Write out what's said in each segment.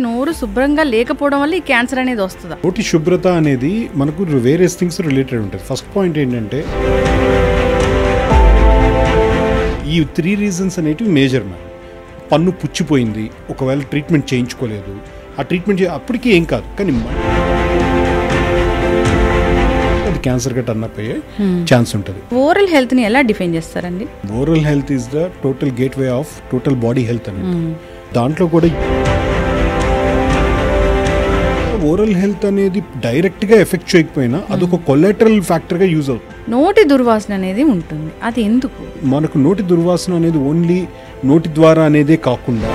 నోరు శుభ్రంగా లేకపోవడం వల్ల ఈ క్యాన్సర్ అనేది వస్తుందా? నోటి శుభ్రత అనేది మనకు వేరియస్ థింగ్స్ రిలేటెడ్ ఉంటుంది. ఫస్ట్ పాయింట్ ఏంటంటే ఈ 3 రీజన్స్ అనేటివి మేజర్ మ్యామ్. పన్ను పుచ్చిపోయింది, ఒకవేళ ట్రీట్మెంట్ చేయించుకోలేదు, ఆ ట్రీట్మెంట్ అప్పటికి ఏం కాదు, కానీ అది క్యాన్సర్గా టర్న్ అప్ అయ్యే ఛాన్స్ ఉంటుంది. ఓరల్ హెల్త్ని ఎలా డిఫైన్ చేస్తారండి? Oral health is the total gateway of total body health అనేది. దాంట్లో కూడా ఓరల్ హెల్త్ అనేది డైరెక్ట్గా ఎఫెక్ట్ చేయకపోయినా అదొక కొలాటరల్ ఫ్యాక్టర్గా యూజ్ అవుతుంది. నోటి దుర్వాసన అనేది ఉంటుంది, అది ఎందుకు? మనకు నోటి దుర్వాసన అనేది ఓన్లీ నోటి ద్వారా అనేదే కాకుండా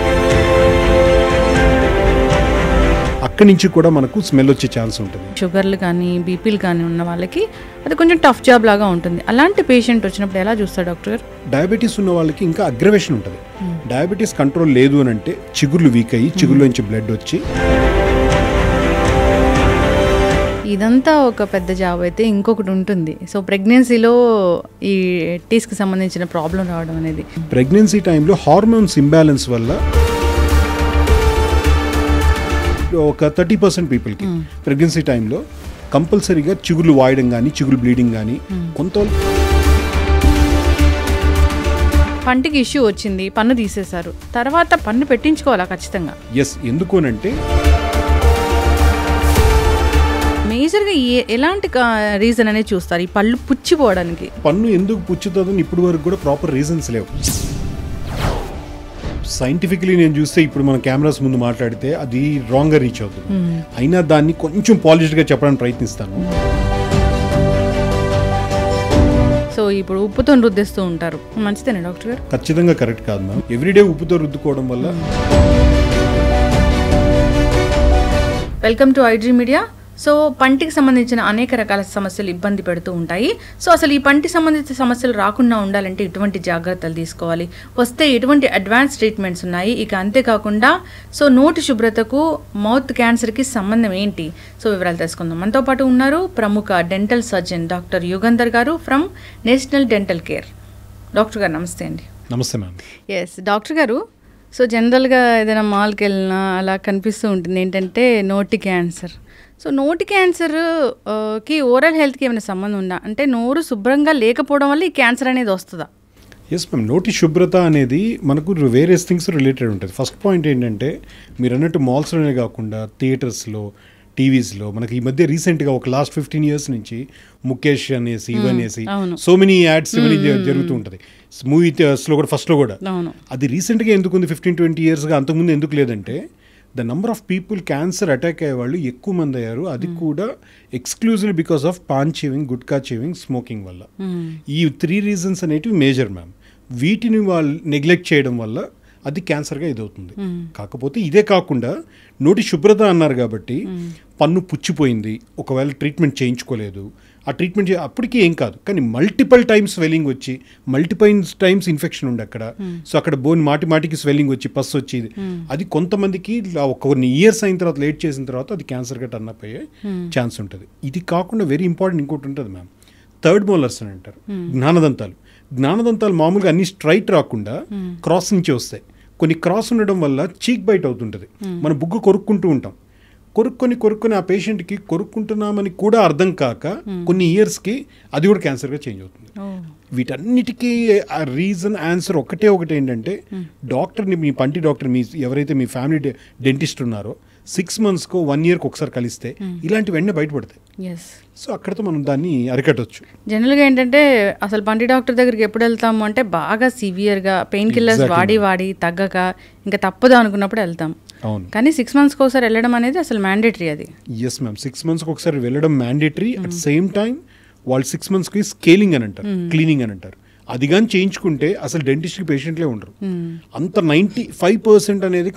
అక్కడి నుంచి కూడా మనకు స్మెల్ వచ్చే ఛాన్స్ ఉంటుంది. షుగర్లు కానీ బీపీలు కానీ ఉన్న వాళ్ళకి అది కొంచెం టఫ్ జాబ్ లాగా ఉంటుంది. అలాంటి పేషెంట్ వచ్చినప్పుడు ఎలా చూస్తారు డాక్టర్ గారు? డయాబెటీస్ ఉన్న వాళ్ళకి ఇంకా అగ్రవేషన్ ఉంటుంది. డయాబెటీస్ కంట్రోల్ లేదు అని అంటే చిగుర్లు వీక్ అయ్యి చిగుర్లోంచి బ్లడ్ వచ్చి, ఇదంతా ఒక పెద్ద జాబ్ అయితే ఇంకొకటి ఉంటుంది. సో ప్రెగ్నెన్సీలో ఈ టీస్కి సంబంధించిన ప్రాబ్లం రావడం అనేది, ప్రెగ్నెన్సీ టైంలో హార్మోన్స్ ఇంబ్యాలెన్స్ వల్ల ఒక 30% పీపుల్కి ప్రెగ్నెన్సీ టైంలో కంపల్సరీగా చిగుర్లు వాయడం కానీ చిగురు బ్లీడింగ్ కానీ కొంత. పంటికి ఇష్యూ వచ్చింది, పన్ను తీసేశారు, తర్వాత పన్ను పెట్టించుకోవాలా ఖచ్చితంగా? ఎస్. ఎందుకు అనంటే మేజర్గా ఎలాంటి రీజన్ అనేది చూస్తారు ఈ పళ్ళు పుచ్చిపోవడానికి? పన్ను ఎందుకు పుచ్చుతుందని ఇప్పటి వరకు కూడా ప్రాపర్ రీజన్స్ లేవు. సైంటిఫికలీ నేను చూస్తే ఇప్పుడు మన కెమెరాస్ ముందు మాట్లాడితే అది రాంగ్గా రీచ్ అవుతుంది. అయినా దాన్ని కొంచెం పాలిష్డ్గా చెప్పడానికి ప్రయత్నిస్తాను. సో ఇప్పుడు ఉప్పుతో రుద్దేస్తూ ఉంటారు, మంచిదేనా డాక్టర్ గారు? ఖచ్చితంగా కరెక్ట్ కాదు మ్యామ్. ఎవ్రీడే ఉప్పుతో రుద్దుకోవడం వల్ల. Welcome to iDream media. So పంటికి సంబంధించిన అనేక రకాల సమస్యలు ఇబ్బంది పెడుతూ ఉంటాయి. సో అసలు ఈ పంటి సంబంధించిన సమస్యలు రాకుండా ఉండాలంటే ఎటువంటి జాగ్రత్తలు తీసుకోవాలి, వస్తే ఎటువంటి అడ్వాన్స్ ట్రీట్మెంట్స్ ఉన్నాయి, ఇక అంతేకాకుండా సో నోటి శుభ్రతకు మౌత్ క్యాన్సర్కి సంబంధం ఏంటి, సో వివరాలు తెలుసుకుందాం. మనతో పాటు ఉన్నారు ప్రముఖ డెంటల్ సర్జన్ డాక్టర్ యుగంధర్ గారు from national dental care. Doctor గారు నమస్తే అండి. నమస్తే మ్యామ్. ఎస్ డాక్టర్ గారు, సో జనరల్గా ఏదైనా మాల్కి వెళ్ళినా అలా కనిపిస్తూ ఉంటుంది ఏంటంటే నోటి క్యాన్సర్. సో నోటి క్యాన్సర్కి ఓరల్ హెల్త్కి ఏమైనా సంబంధం ఉందా? అంటే నోరు శుభ్రంగా లేకపోవడం వల్ల ఈ క్యాన్సర్ అనేది వస్తుందా? Yes ma'am. నోటి శుభ్రత అనేది మనకు వేరియస్ థింగ్స్ రిలేటెడ్ ఉంటుంది. ఫస్ట్ పాయింట్ ఏంటంటే మీరు అన్నట్టు మాల్స్లోనే కాకుండా థియేటర్స్లో, టీవీస్లో మనకి ఈ మధ్య రీసెంట్గా ఒక లాస్ట్ 15 years నుంచి ముఖేష్ అనేసి ఇవనేసి సో మెనీ యాడ్స్ ఇవన్నీ జరుగుతూ ఉంటుంది. మూవీస్లో కూడా ఫస్ట్లో కూడా అది రీసెంట్గా ఎందుకు ఉంది 15-20 yearsగా, అంతకుముందు ఎందుకు లేదంటే the number of people cancer attack అయ్యే వాళ్ళు ఎక్కువ మంది అయ్యారు. అది కూడా exclusively because of pan chewing, gutka chewing, smoking వల్ల. ఈ 3 రీజన్స్ అనేటివి మేజర్ మ్యామ్. వీటిని వాళ్ళు నెగ్లెక్ట్ చేయడం వల్ల అది క్యాన్సర్గా ఇదవుతుంది. కాకపోతే ఇదే కాకుండా నోటి శుభ్రత అన్నారు కాబట్టి పన్ను పుచ్చిపోయింది, ఒకవేళ ట్రీట్మెంట్ చేయించుకోలేదు, ఆ ట్రీట్మెంట్ అప్పటికి ఏం కాదు, కానీ మల్టిపుల్ టైమ్స్ స్వెల్లింగ్ వచ్చి మల్టిపుల్ టైమ్స్ ఇన్ఫెక్షన్ ఉంది అక్కడ. సో అక్కడ బోన్ మాటికి స్వెల్లింగ్ వచ్చి పస్ వచ్చి అది కొంతమందికి కొన్ని ఇయర్స్ అయిన తర్వాత లేట్ చేసిన తర్వాత అది క్యాన్సర్గా టర్న్ అప్ అయ్యే ఛాన్స్ ఉంటుంది. ఇది కాకుండా వెరీ ఇంపార్టెంట్ ఇంకోటి ఉంటుంది మ్యామ్, థర్డ్ మోలర్స్ అని అంటారు, జ్ఞానదంతాలు. జ్ఞానదంతాలు మామూలుగా అన్ని స్ట్రైట్ రాకుండా క్రాస్ నుంచి వస్తాయి. కొన్ని క్రాస్ ఉండడం వల్ల చీక్ బైట్ అవుతుంటుంది. మనం బుగ్గు కొరుక్కుంటూ ఉంటాం, కొరుక్కొని ఆ పేషెంట్కి కొరుక్కుంటున్నామని కూడా అర్థం కాక కొన్ని ఇయర్స్కి అది కూడా క్యాన్సర్గా చేంజ్ అవుతుంది. వీటన్నిటికీ ఆ రీజన్ ఆన్సర్ ఒకటే ఏంటంటే డాక్టర్ని, మీ పంటి డాక్టర్, మీ ఎవరైతే మీ ఫ్యామిలీ డెంటిస్ట్ ఉన్నారో 6 monthsకో 1 yearకి ఒకసారి కలిస్తే ఇలాంటి వెంటనే బయటపడతాయి. సో అక్కడతో మనం దాన్ని అరికట్టవచ్చు. జనరల్గా ఏంటంటే అసలు పంటి డాక్టర్ దగ్గరికి ఎప్పుడు వెళ్తాము అంటే బాగా సివియర్గా పెయిన్ కిల్లర్స్ వాడి తగ్గక ఇంకా తప్పదు అనుకున్నప్పుడు వెళ్తాం. అవును. కానీ 6 monthsకి ఒకసారి వెళ్ళడం అనేది అసలు మ్యాండేటరీ. అది ఎస్ మ్యామ్. 6 monthsకి ఒకసారి వెళ్ళడం మ్యాండేటరీ. అట్ సేమ్ టైం వాళ్ళు 6 monthsకి స్కేలింగ్ అని అంటారు, క్లీనింగ్ అని అంటారు. అది కానీ చేయించుకుంటే అసలు డెంటిస్ట్కి పేషెంట్లే ఉండరు. అంత 95% అనేది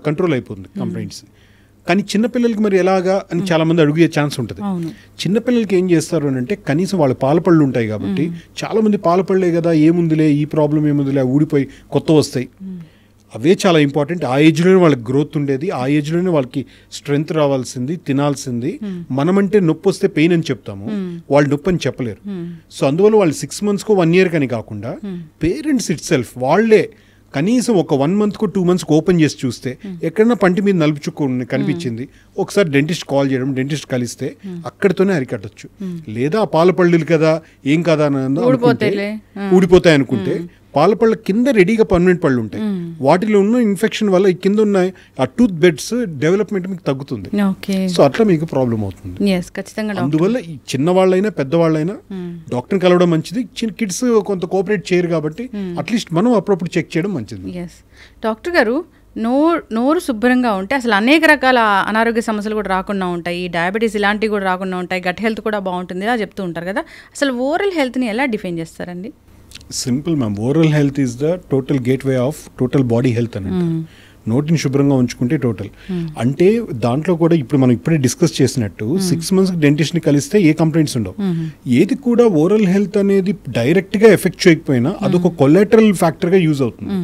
కంట్రోల్ అయిపోతుంది కంప్లైంట్స్. కానీ చిన్నపిల్లలకి మరి ఎలాగా అని చాలా మంది అడిగే ఛాన్స్ ఉంటుంది. చిన్నపిల్లలకి ఏం చేస్తారు అని అంటే కనీసం వాళ్ళ పాలపళ్ళు ఉంటాయి కాబట్టి చాలా మంది పాలపళ్ళే కదా, ఏముందిలే, ఈ ప్రాబ్లం ఏముందిలే, ఊడిపోయి కొత్త వస్తాయి, అవే చాలా ఇంపార్టెంట్. ఆ ఏజ్లోనే వాళ్ళకి గ్రోత్ ఉండేది, ఆ ఏజ్లోనే వాళ్ళకి స్ట్రెంగ్త్ రావాల్సింది, తినాల్సింది. మనమంటే నొప్పి వస్తే పెయిన్ అని చెప్తాము, వాళ్ళు నొప్పి అని చెప్పలేరు. సో అందువల్ల వాళ్ళు 6 monthsకో 1 year కని కాకుండా పేరెంట్స్ ఇట్ సెల్ఫ్ వాళ్ళే కనీసం ఒక 1 month 2 months ఓపెన్ చేసి చూస్తే ఎక్కడన్నా పంటి మీద నలుపు చుక్క కనిపించింది, ఒకసారి డెంటిస్ట్ కాల్ చేయడం, డెంటిస్ట్ కలిస్తే అక్కడితోనే అరికట్టచ్చు. లేదా ఆ పాల పళ్ళులు కదా ఏం కదా ఊడిపోతాయి అనుకుంటే పాల పళ్ళ కింద రెడీగా పర్మనెంట్ పళ్ళు ఉంటాయి, వాటిలో ఉన్న ఇన్ఫెక్షన్ వల్ల ఈ కింద ఉన్న ఆ టూత్ బెడ్స్ డెవలప్మెంట్ మీకు తగ్గుతుంది. సో అట్లా మీకు ప్రాబ్లం అవుతుంది. అందువల్ల ఈ చిన్నవాళ్ళైనా పెద్దవాళ్ళైనా డాక్టర్ని కలవడం మంచిది. కిడ్స్ కొంత కోఆపరేట్ చేయరు కాబట్టి అట్లీస్ట్ మనం అప్పుడప్పుడు చెక్ చేయడం మంచిది. డాక్టర్ గారు, నోరు శుభ్రంగా ఉంటే అసలు అనేక రకాల అనారోగ్య సమస్యలు కూడా రాకుండా ఉంటాయి, డయాబెటీస్ ఇలాంటివి కూడా రాకుండా ఉంటాయి, గట్ హెల్త్ కూడా బాగుంటుంది ఇలా చెప్తూ ఉంటారు కదా. అసలు ఓరల్ హెల్త్ని ఎలా డిఫైన్ చేస్తారండి? Simple ma'am, oral health is the total gateway of total body health అని అంటారు. నోటిని శుభ్రంగా ఉంచుకుంటే టోటల్ అంటే దాంట్లో కూడా ఇప్పుడు మనం ఇప్పుడే డిస్కస్ చేసినట్టు 6 months డెంటిస్ట్ని కలిస్తే ఏ కంప్లైంట్స్ ఉండవు. ఏది కూడా ఓరల్ హెల్త్ అనేది డైరెక్ట్గా ఎఫెక్ట్ చేయకపోయినా అదొక కొలాటరల్ ఫ్యాక్టర్గా యూజ్ అవుతుంది.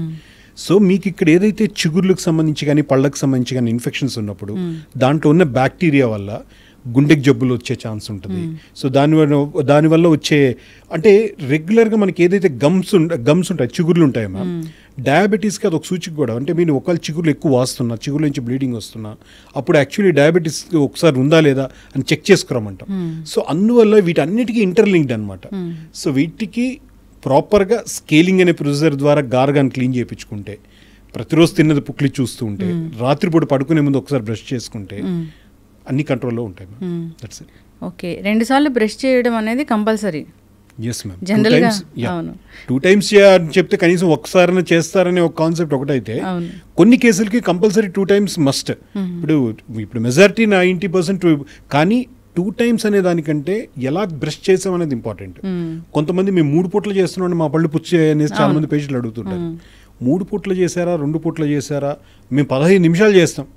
సో మీకు ఇక్కడ ఏదైతే చిగుర్లకు సంబంధించి కానీ పళ్ళకు సంబంధించి కానీ ఇన్ఫెక్షన్స్ ఉన్నప్పుడు దాంట్లో ఉన్న బ్యాక్టీరియా వల్ల గుండెకి జబ్బులు వచ్చే ఛాన్స్ ఉంటుంది. సో దానివల్ల వచ్చే అంటే రెగ్యులర్గా మనకి ఏదైతే గమ్స్ ఉంటాయి, చిగుర్లు ఉంటాయి మ్యామ్, డయాబెటీస్కి అది ఒక సూచిక కూడా. అంటే మీరు ఒకవేళ చిగుర్లు ఎక్కువ వాస్తున్నా, చిగుర్ల నుంచి బ్లీడింగ్ వస్తున్నా, అప్పుడు యాక్చువల్లీ డయాబెటీస్ ఒకసారి ఉందా లేదా అని చెక్ చేసుకురామంటాం. సో అందువల్ల వీటన్నిటికీ ఇంటర్లింక్డ్ అనమాట. సో వీటికి ప్రాపర్గా స్కేలింగ్ అనే ప్రొసీజర్ ద్వారా గార్గాన్ క్లీన్ చేయించుకుంటే, ప్రతిరోజు తిన్నది పుక్లి చూస్తూ ఉంటే, రాత్రిపూట పడుకునే ముందు ఒకసారి బ్రష్ చేసుకుంటే అన్ని కంట్రోల్లో ఉంటాయి. That's it. ఓకే, 2 సార్లు బ్రష్ చేయడం అనేది కంపల్సరీ? Yes ma'am. జనరల్గా 2 times అని చెప్తే కనీసం ఒకసారి చేస్తారనే ఒక కాన్సెప్ట్ ఒకటైతే, కొన్ని కేసులకి కంపల్సరీ 2 times మస్ట్. ఇప్పుడు మెజారిటీ 90%, కానీ 2 times అనే దానికంటే ఎలా బ్రష్ చేసామనేది ఇంపార్టెంట్. కొంతమంది మేము 3 పూటలు చేస్తున్నాం మా పళ్ళు పుచ్చి అనేసి చాలా మంది పేషెంట్లు అడుగుతుంటారు. 3 పూటలు చేశారా 2 పూటలు చేశారా? మేము 15 నిమిషాలు చేస్తాం.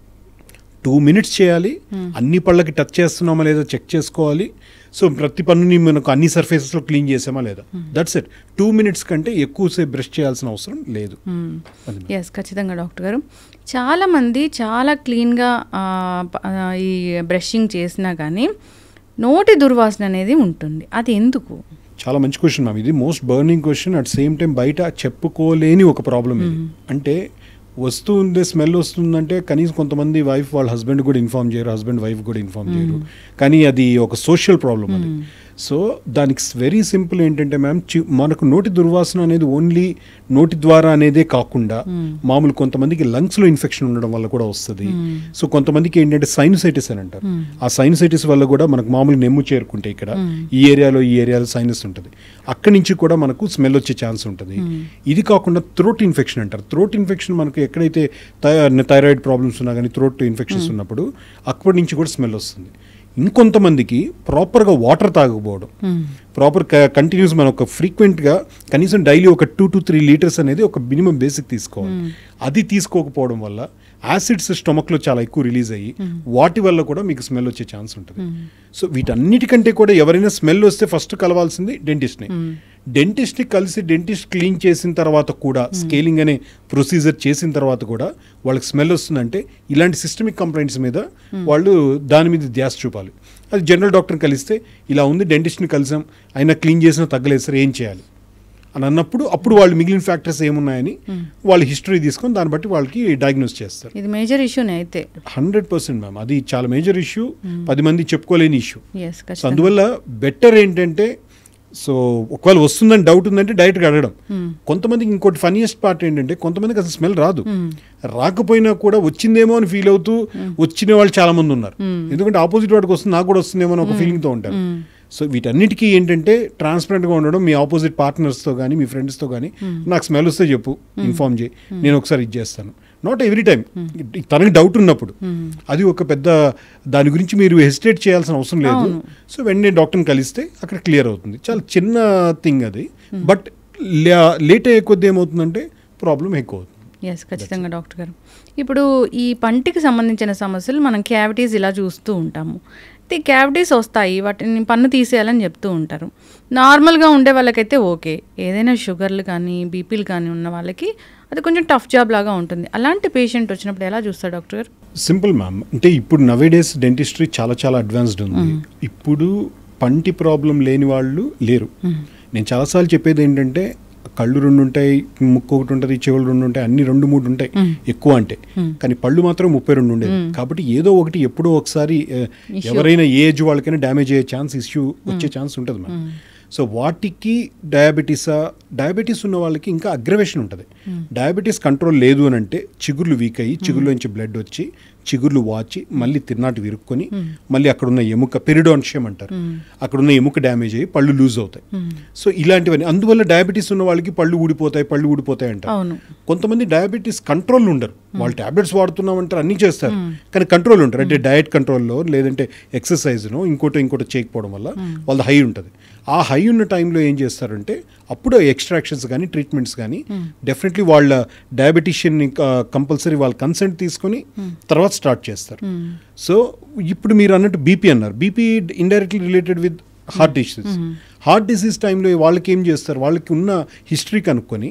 2 minutes చేయాలి. అన్ని పళ్ళకి టచ్ చేస్తున్నామా లేదా చెక్ చేసుకోవాలి. సో ప్రతి పన్నుని మనకు అన్ని సర్ఫేసెస్లో క్లీన్ చేసామా లేదా, దట్స్ ఇట్. 2 minutes కంటే ఎక్కువసేపు బ్రష్ చేయాల్సిన అవసరం లేదు. ఎస్, ఖచ్చితంగా డాక్టర్ గారు. చాలామంది చాలా క్లీన్గా ఈ బ్రషింగ్ చేసినా కానీ నోటి దుర్వాసన అనేది ఉంటుంది, అది ఎందుకు? చాలా మంచి క్వశ్చన్ మ్యామ్. ఇది most burning question. At same time బయట చెప్పుకోలేని ఒక ప్రాబ్లం ఇది. అంటే వస్తుంది, స్మెల్ వస్తుందంటే కనీసం కొంతమంది వైఫ్ వాళ్ళ హస్బెండ్ కూడా ఇన్ఫార్మ్ చేయరు, హస్బెండ్ వైఫ్ కూడా ఇన్ఫార్మ్ చేయరు. కానీ అది ఒక సోషల్ ప్రాబ్లం అది. సో దానికి వెరీ సింపుల్ ఏంటంటే మ్యామ్, మనకు నోటి దుర్వాసన అనేది ఓన్లీ నోటి ద్వారా అనేదే కాకుండా మామూలు కొంతమందికి లంగ్స్లో ఇన్ఫెక్షన్ ఉండడం వల్ల కూడా వస్తుంది. సో కొంతమందికి ఏంటంటే సైనసైటిస్ అని అంటారు. ఆ సైనసైటిస్ వల్ల కూడా మనకు మామూలు నెమ్ము చేరుకుంటే ఇక్కడ ఈ ఏరియాలో సైనస్ ఉంటుంది, అక్కడి నుంచి కూడా మనకు స్మెల్ వచ్చే ఛాన్స్ ఉంటుంది. ఇది కాకుండా థ్రోట్ ఇన్ఫెక్షన్ అంటారు. థ్రోట్ ఇన్ఫెక్షన్ మనకు ఎక్కడైతే థైరాయిడ్ ప్రాబ్లమ్స్ ఉన్నా కానీ థ్రోట్ ఇన్ఫెక్షన్స్ ఉన్నప్పుడు అక్కడి నుంచి కూడా స్మెల్ వస్తుంది. ఇంకొంతమందికి ప్రాపర్గా వాటర్ తాగకపోవడం, ప్రాపర్ కంటిన్యూస్ మనం ఒక ఫ్రీక్వెంట్గా కనీసం డైలీ ఒక 2 to 3 liters అనేది ఒక మినిమం బేసిక్ తీసుకోవాలి. అది తీసుకోకపోవడం వల్ల యాసిడ్స్ స్టొమక్లో చాలా ఎక్కువ రిలీజ్ అయ్యి వాటి వల్ల కూడా మీకు స్మెల్ వచ్చే ఛాన్స్ ఉంటుంది. సో వీటన్నిటికంటే కూడా ఎవరైనా స్మెల్ వస్తే ఫస్ట్ కలవాల్సింది డెంటిస్ట్ని. డెంటిస్ట్ని కలిసి డెంటిస్ట్ క్లీన్ చేసిన తర్వాత కూడా, స్కేలింగ్ అనే ప్రొసీజర్ చేసిన తర్వాత కూడా వాళ్ళకి స్మెల్ వస్తుందంటే ఇలాంటి సిస్టమిక్ కంప్లైంట్స్ మీద వాళ్ళు దాని మీద ధ్యాస చూపాలి. అది జనరల్ డాక్టర్ని కలిస్తే ఇలా ఉంది, డెంటిస్ట్ని కలిసాం, అయినా క్లీన్ చేసినా తగ్గలేదు సార్, ఏం చేయాలి అని అన్నప్పుడు అప్పుడు వాళ్ళు మిగిలిన ఫ్యాక్టర్స్ ఏమున్నాయని వాళ్ళు హిస్టరీ తీసుకొని దాన్ని బట్టి వాళ్ళకి డయాగ్నోస్ చేస్తారు. ఇది మేజర్ ఇష్యూనే అయితే 100% మ్యామ్. అది చాలా మేజర్ ఇష్యూ, 10 మంది చెప్పుకోలేని ఇష్యూ. సో అందువల్ల బెటర్ ఏంటంటే, సో ఒకవేళ వస్తుందని డౌట్ ఉందంటే డైరెక్ట్గా అడగడం. కొంతమందికి ఇంకోటి ఫన్నీయెస్ట్ పార్ట్ ఏంటంటే, కొంతమందికి అసలు స్మెల్ రాదు, రాకపోయినా కూడా వచ్చిందేమో అని ఫీల్ అవుతూ వచ్చిన వాళ్ళు చాలా మంది ఉన్నారు. ఎందుకంటే ఆపోజిట్ వాడికి వస్తుంది, నాకు కూడా వస్తుందేమో అని ఒక ఫీలింగ్తో ఉంటారు. సో వీటన్నిటికీ ఏంటంటే ట్రాన్స్పరెంట్గా ఉండడం, మీ ఆపోజిట్ పార్ట్నర్స్తో కానీ మీ ఫ్రెండ్స్తో కానీ నాకు స్మెల్ వస్తే చెప్పు, ఇన్ఫార్మ్ చేయి, నేను ఒకసారి ఇది చేస్తాను. నాట్ ఎవ్రీ టైం, తనకి డౌట్ ఉన్నప్పుడు. అది ఒక పెద్ద దాని గురించి మీరు హెసిటేట్ చేయాల్సిన అవసరం లేదు. సో వెంటనే డాక్టర్ని కలిస్తే అక్కడ క్లియర్ అవుతుంది. చాలా చిన్న థింగ్ అది, బట్ లేట్ అయ్యే కొద్ది ఏమవుతుందంటే ప్రాబ్లం ఎక్కువ అవుతుంది. ఎస్, ఖచ్చితంగా డాక్టర్ గారు. ఇప్పుడు ఈ పంటికి సంబంధించిన సమస్యలు మనం క్యావిటీస్ ఇలా చూస్తూ ఉంటాము. అయితే క్యావిటీస్ వస్తాయి, వాటిని పన్ను తీసేయాలని చెప్తూ ఉంటారు. నార్మల్గా ఉండే వాళ్ళకైతే ఓకే, ఏదైనా షుగర్లు కానీ బీపీలు కానీ ఉన్న వాళ్ళకి అది కొంచెం టఫ్ జాబ్ లాగా ఉంటుంది. అలాంటి పేషెంట్ వచ్చినప్పుడు ఎలా చూస్తారు డాక్టర్ గారు? Simple ma'am. అంటే ఇప్పుడు నవేడేస్ డెంటిస్ట్రీ చాలా చాలా అడ్వాన్స్డ్ ఉంది. ఇప్పుడు పంటి ప్రాబ్లం లేని వాళ్ళు లేరు. నేను చాలాసార్లు చెప్పేది ఏంటంటే, కళ్ళు 2 ఉంటాయి, ముక్కు 1 ఉంటుంది, చెవులు 2 ఉంటాయి, అన్ని 2-3 ఉంటాయి ఎక్కువ అంటే. కానీ పళ్ళు మాత్రం 32 ఉండేది. కాబట్టి ఏదో ఒకటి ఎప్పుడో ఒకసారి ఎవరైనా ఏజ్ వాళ్ళకైనా డ్యామేజ్ అయ్యే ఛాన్స్, ఇష్యూ వచ్చే ఛాన్స్ ఉంటుంది మ్యామ్. సో వాటికి డయాబెటీస్ ఉన్న వాళ్ళకి ఇంకా అగ్రవేషన్ ఉంటుంది. డయాబెటీస్ కంట్రోల్ లేదు అని అంటే చిగుర్లు వీక్ అయ్యి చిగుర్లోంచి బ్లడ్ వచ్చి చిగుర్లు వాచి మళ్ళీ తిన్నాటి విరుక్కొని మళ్ళీ అక్కడున్న ఎముక పెరిడోన్షియం అంటారు, అక్కడున్న ఎముక డ్యామేజ్ అయ్యి పళ్ళు లూజ్ అవుతాయి. సో ఇలాంటివన్నీ అందువల్ల డయాబెటీస్ ఉన్న వాళ్ళకి పళ్ళు ఊడిపోతాయి అంటారు. కొంతమంది డయాబెటీస్ కంట్రోల్ ఉండరు, వాళ్ళు టాబ్లెట్స్ వాడుతున్నాం అంటారు, అన్నీ చేస్తారు కానీ కంట్రోల్ ఉంటారు. అంటే డయట్ కంట్రోల్లో లేదంటే ఎక్సర్సైజ్ను ఇంకోటి చేయకపోవడం వల్ల వాళ్ళ హై ఉంటుంది. ఆ హై ఉన్న టైంలో ఏం చేస్తారంటే అప్పుడు ఎక్స్ట్రాక్షన్స్ కానీ ట్రీట్మెంట్స్ కానీ డెఫినెట్లీ వాళ్ళ డయాబెటిషియన్ని కంపల్సరీ వాళ్ళ కన్సెంట్ తీసుకొని తర్వాత స్టార్ట్ చేస్తారు. సో ఇప్పుడు మీరు అన్నట్టు బీపీ అన్నారు, BP indirectly related with heart disease టైంలో వాళ్ళకి ఏం చేస్తారు, వాళ్ళకి ఉన్న హిస్టరీ కనుక్కొని